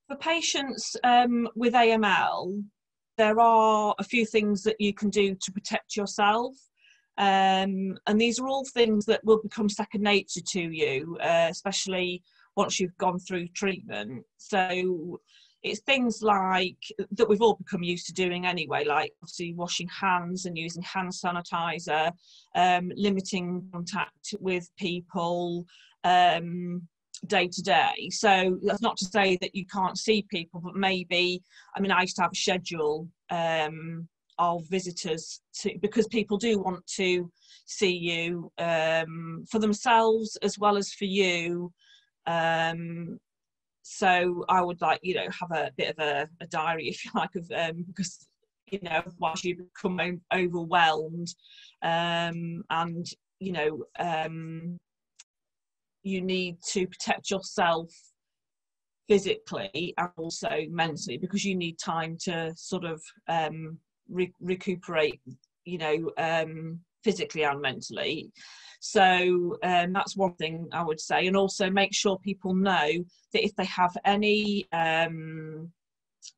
For patients with AML, there are a few things that you can do to protect yourself. And these are all things that will become second nature to you, especially once you've gone through treatment. So it's things like that we've all become used to doing anyway, like obviously washing hands and using hand sanitizer, limiting contact with people day to day. So that's not to say that you can't see people, but maybe, I mean, I used to have a schedule of visitors because people do want to see you for themselves as well as for you. So I would have a bit of a diary, if you like, of because otherwise you become overwhelmed, and you need to protect yourself physically and also mentally, because you need time to sort of recuperate, physically and mentally. So that's one thing I would say. And also make sure people know that if they have any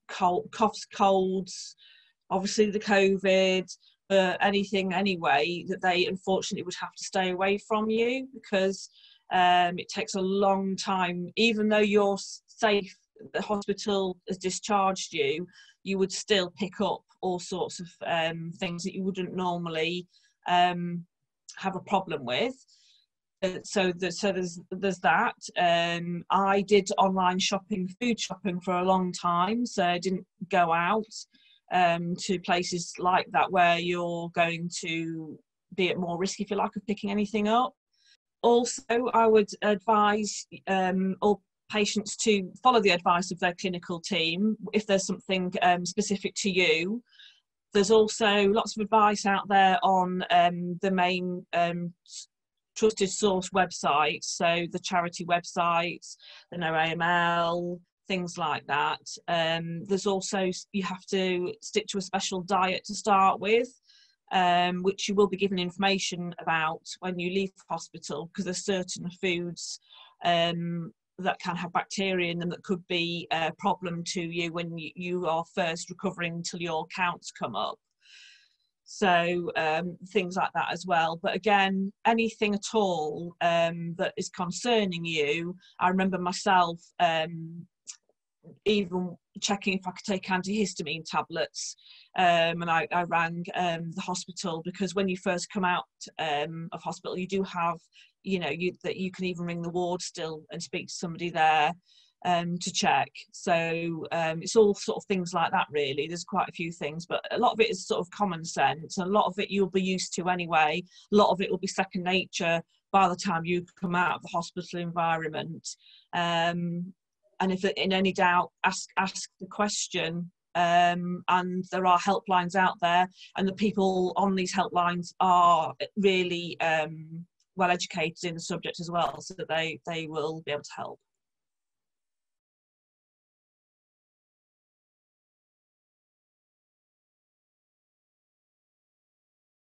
coughs, colds, obviously the COVID, anything anyway, that they unfortunately would have to stay away from you, because it takes a long time. Even though you're safe, the hospital has discharged you, you would still pick up all sorts of things that you wouldn't normally have a problem with. So there's that. I did online shopping, food shopping for a long time, so I didn't go out to places like that where you're going to be at more risk, if you like, of picking anything up. Also, I would advise all patients to follow the advice of their clinical team if there's something specific to you. There's also lots of advice out there on the main trusted source websites, so the charity websites, the No AML, things like that. There's also, you have to stick to a special diet to start with, which you will be given information about when you leave hospital, because there's certain foods that can have bacteria in them that could be a problem to you when you are first recovering until your counts come up. So things like that as well. But again, anything at all that is concerning you, I remember myself even checking if I could take antihistamine tablets, and I rang the hospital, because when you first come out of hospital, you do have, that you can even ring the ward still and speak to somebody there to check. So it's all sort of things like that, really. There's quite a few things, but a lot of it is sort of common sense, and a lot of it you'll be used to anyway. A lot of it will be second nature by the time you come out of the hospital environment. And if in any doubt, ask the question. And there are helplines out there, and the people on these helplines are really well educated in the subject as well, so that they will be able to help.